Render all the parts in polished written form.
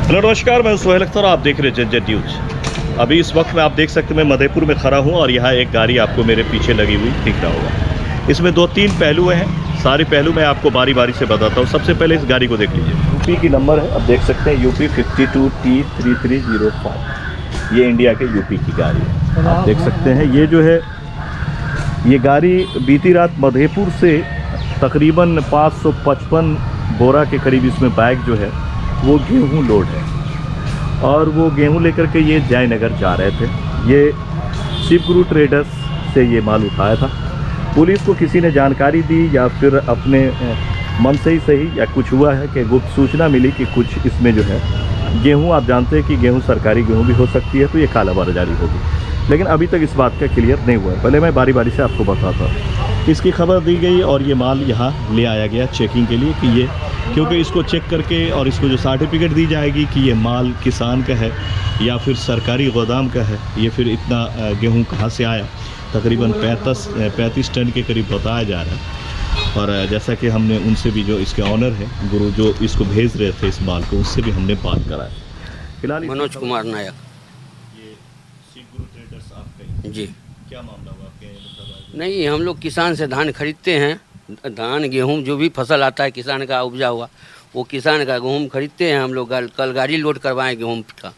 Hello नमस्कार, मैं सोहेल अख्तर, आप देख रहे हैं जेड न्यूज। अभी इस वक्त में आप देख सकते हैं मैं मधेपुर में खड़ा हूं और यहाँ एक गाड़ी आपको मेरे पीछे लगी हुई दिख रहा होगा। इसमें 2-3 पहलू हैं, सारे पहलू मैं आपको बारी बारी से बताता हूँ। सबसे पहले इस गाड़ी को देख लीजिए, यूपी की नंबर है, आप देख सकते हैं यूपी 52T3305। ये इंडिया के यूपी की गाड़ी है, आप देख सकते हैं। ये जो है ये गाड़ी बीती रात मधेपुर से तकरीबन 555 बोरा के करीब इसमें बैग जो है वो गेहूं लोड है और वो गेहूं लेकर के ये जयनगर जा रहे थे। ये शिव गुरु ट्रेडर्स से ये माल उठाया था। पुलिस को किसी ने जानकारी दी या फिर अपने मन से ही सही या कुछ हुआ है कि गुप्त सूचना मिली कि कुछ इसमें जो है गेहूं, आप जानते हैं कि गेहूं सरकारी गेहूं भी हो सकती है, तो ये कालाबाजारी होगी, लेकिन अभी तक इस बात का क्लियर नहीं हुआ है। पहले मैं बारी बारी से आपको बताता हूँ। इसकी खबर दी गई और ये माल यहाँ ले आया गया चेकिंग के लिए कि ये, क्योंकि इसको चेक करके और इसको जो सर्टिफिकेट दी जाएगी कि ये माल किसान का है या फिर सरकारी गोदाम का है, ये फिर इतना गेहूं कहाँ से आया, तकरीबन 35 टन के करीब बताया जा रहा है। और जैसा कि हमने उनसे भी, जो इसके ऑनर है गुरु जो इसको भेज रहे थे इस माल को, उससे भी हमने बात कराया। फिलहाल मनोज कुमार नायक, ये शिव गुरु ट्रेडर्स आपका जी। क्या मामला हुआ आपके? नहीं, हम लोग किसान से धान खरीदते हैं। धान गेहूं जो भी फसल आता है किसान का उपजा हुआ, वो किसान का गेहूं खरीदते हैं हम लोग। कल गाड़ी लोड करवाएं गेहूं का,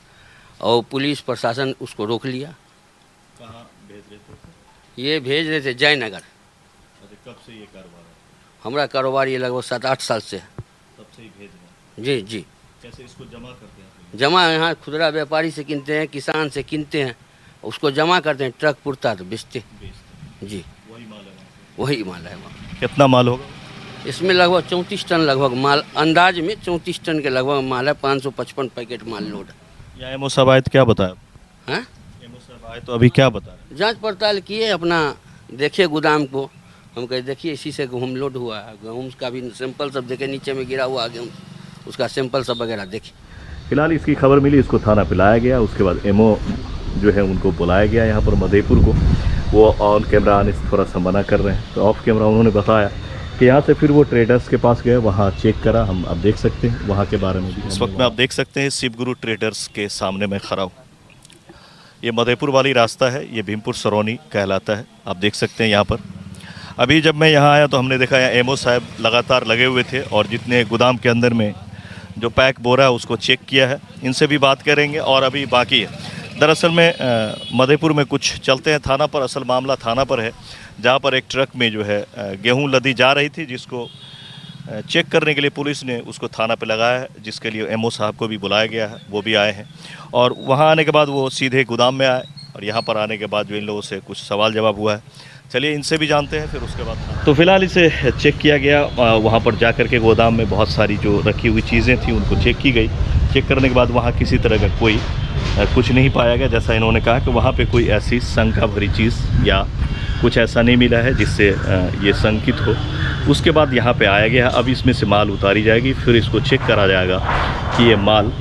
और पुलिस प्रशासन उसको रोक लिया। कहाँ भेज रहे थे? ये भेज रहे थे जयनगर। कब से ये कारोबार है? हमारा कारोबार ये लगभग 7-8 साल से है। तब से ही भेज रहे हैं? जी जी। कैसे इसको जमा करते हैं? जमा यहाँ खुदरा व्यापारी से किनते हैं, किसान से किनते हैं, उसको जमा करते हैं, ट्रक पुरता तो बेचते जी। वही माल है? वही माल है वहाँ। कितना माल होगा इसमें? लगभग 34 टन लगभग माल, अंदाज में 34 टन के लगभग माल है। 555 पैकेट माल लोड है। या एमओ साहब आए तो क्या बताया? हैं? एमओ साहब आए तो अभी क्या बताया? जांच पड़ताल किए, अपना देखे गोदाम को। हम कहे देखिए इसी से गेहूँ लोड हुआ है, गेहूँ का भी सैंपल सब देखे, नीचे में गिरा हुआ गेहूँ, उसका सैंपल सब वगैरह देखे। फिलहाल इसकी खबर मिली, इसको थाना पे लाया गया। उसके बाद एमओ जो है उनको बुलाया गया यहाँ पर मधेपुर को। वो ऑन कैमरा आने से थोड़ा सा मना कर रहे हैं, तो ऑफ कैमरा उन्होंने बताया कि यहाँ से फिर वो ट्रेडर्स के पास गए, वहाँ चेक करा। हम अब देख सकते हैं वहाँ के बारे में भी। इस वक्त में आप देख सकते हैं शिव गुरु ट्रेडर्स के सामने मैं खड़ा हूँ। ये मधेपुर वाली रास्ता है, ये भीमपुर सरौनी कहलाता है, आप देख सकते हैं यहाँ पर। अभी जब मैं यहाँ आया तो हमने देखा यहाँ एमओ साहब लगातार लगे हुए थे और जितने गोदाम के अंदर में जो पैक बोरा है उसको चेक किया है। इनसे भी बात करेंगे और अभी बाकी है। दरअसल में मधेपुर में कुछ चलते हैं थाना पर। असल मामला थाना पर है, जहाँ पर एक ट्रक में जो है गेहूं लदी जा रही थी, जिसको चेक करने के लिए पुलिस ने उसको थाना पे लगाया है, जिसके लिए एमओ साहब को भी बुलाया गया है, वो भी आए हैं। और वहाँ आने के बाद वो सीधे गोदाम में आए और यहाँ पर आने के बाद जो इन लोगों से कुछ सवाल जवाब हुआ है। चलिए इनसे भी जानते हैं फिर उसके बाद। तो फिलहाल इसे चेक किया गया। वहाँ पर जा कर के गोदाम में बहुत सारी जो रखी हुई चीज़ें थी उनको चेक की गई। चेक करने के बाद वहाँ किसी तरह का कोई कुछ नहीं पाया गया। जैसा इन्होंने कहा कि वहाँ पे कोई ऐसी शंका भरी चीज़ या कुछ ऐसा नहीं मिला है जिससे ये शंकित हो। उसके बाद यहाँ पे आया गया। अब इसमें से माल उतारी जाएगी, फिर इसको चेक करा जाएगा कि ये माल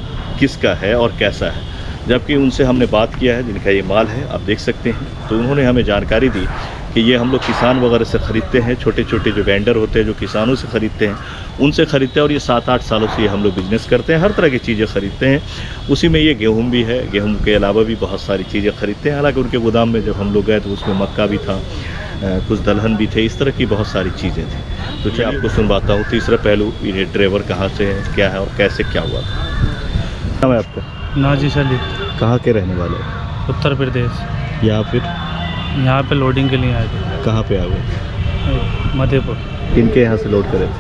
किसका है और कैसा है। जबकि उनसे हमने बात किया है जिनका ये माल है, आप देख सकते हैं, तो उन्होंने हमें जानकारी दी कि ये हम लोग किसान वगैरह से ख़रीदते हैं। छोटे छोटे जो वेंडर होते हैं जो किसानों से ख़रीदते हैं उनसे ख़रीदते हैं, और ये 7-8 सालों से ये हम लोग बिज़नेस करते हैं, हर तरह की चीज़ें ख़रीदते हैं। उसी में ये गेहूं भी है, गेहूं के अलावा भी बहुत सारी चीज़ें ख़रीदते हैं। हालांकि उनके गोदाम में जब हम लोग गए तो उसमें मक्का भी था, कुछ दलहन भी थे, इस तरह की बहुत सारी चीज़ें थी। तो चलिए आपको सुनवाता हूँ तीसरा पहलू, ये ड्राइवर कहाँ से है, क्या है और कैसे क्या हुआ। नाम है आपका? नाजिश अली। कहाँ के रहने वाले हैं? उत्तर प्रदेश। या फिर यहाँ पे लोडिंग के लिए आए थे। कहाँ पे आ गए? मधेपुर। किनके यहाँ से लोड करे थे?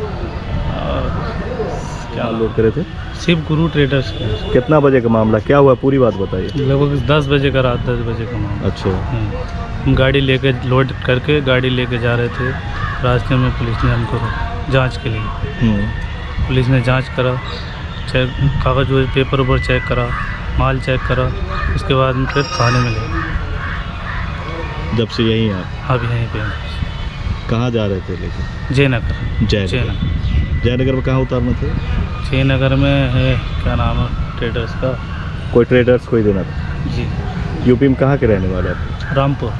क्या लोड करे थे? शिव गुरु ट्रेडर्स के। कितना बजे का मामला, क्या हुआ पूरी बात बताइए। लगभग 10 बजे का, रात 10 बजे का मामला। अच्छा। हम गाड़ी लेके लोड करके गाड़ी लेके जा रहे थे। रास्ते में पुलिस ने हमको जांच के लिए, पुलिस ने जांच करा, चेक कागज़ पेपर ऊपर चेक करा, माल चेक करा। उसके बाद में फिर थाने में ले। जब से यहीं आप? अब यहीं पे। कहाँ जा रहे थे लेकिन? जयनगर। जयनगर में कहाँ उतारना थे? जयनगर में है, क्या नाम है ट्रेडर्स का? कोई ट्रेडर्स कोई देना था जी। यूपी में कहाँ के रहने वाले आप? रामपुर।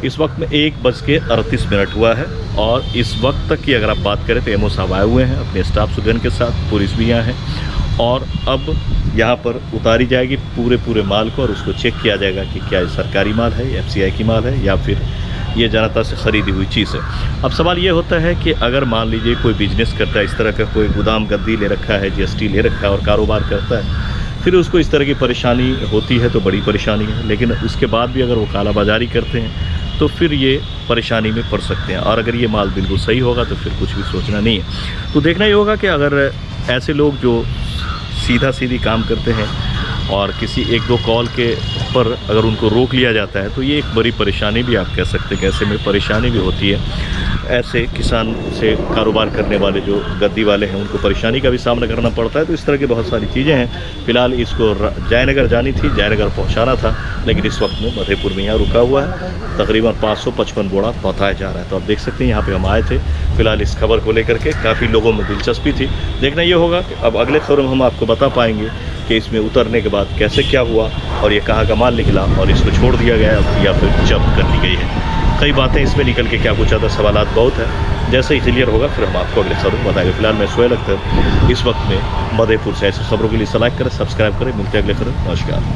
इस वक्त में 1:38 हुआ है और इस वक्त तक की अगर आप बात करें तो एमओ साहब आए हुए हैं अपने स्टाफ सुगन के साथ, पुलिस भी यहाँ है। और अब यहाँ पर उतारी जाएगी पूरे माल को और उसको चेक किया जाएगा कि क्या ये सरकारी माल है, एफसीआई की माल है या फिर ये जनता से ख़रीदी हुई चीज़ है। अब सवाल ये होता है कि अगर मान लीजिए कोई बिजनेस करता है, इस तरह का कोई गोदाम गद्दी ले रखा है, जीएसटी ले रखा है और कारोबार करता है, फिर उसको इस तरह की परेशानी होती है तो बड़ी परेशानी है। लेकिन उसके बाद भी अगर वो कालाबाजारी करते हैं तो फिर ये परेशानी में पड़ सकते हैं। और अगर ये माल बिल्कुल सही होगा तो फिर कुछ भी सोचना नहीं है। तो देखना ये होगा कि अगर ऐसे लोग जो सीधी काम करते हैं और किसी 1-2 कॉल के पर अगर उनको रोक लिया जाता है तो ये एक बड़ी परेशानी भी आप कह सकते हैं कि ऐसे में परेशानी भी होती है। ऐसे किसान से कारोबार करने वाले जो गद्दी वाले हैं उनको परेशानी का भी सामना करना पड़ता है। तो इस तरह की बहुत सारी चीज़ें हैं। फ़िलहाल इसको जयनगर जानी थी, जयनगर पहुंचाना था, लेकिन इस वक्त में मधेपुर में यहाँ रुका हुआ है। तकरीबन 555 बोरा पहुँचाया जा रहा है। तो आप देख सकते हैं यहाँ पे हम आए थे फ़िलहाल इस खबर को लेकर के। काफ़ी लोगों में दिलचस्पी थी। देखना ये होगा कि अब अगले खबर में हम आपको बता पाएंगे कि इसमें उतरने के बाद कैसे क्या हुआ और ये कहाँ का माल निकला और इसको छोड़ दिया गया या फिर जब्त कर ली गई है। कई बातें इसमें निकल के क्या पूछा था, सवालात बहुत है। जैसे ही क्लियर होगा फिर हम आपको अगले खबर में बताएंगे। फिलहाल मैं सोहेल अख्तर इस वक्त में मधेपुर से। ऐसे खबरों के लिए लाइक करें, सब्सक्राइब करें। मिलते हैं अगले खबर। नमस्कार।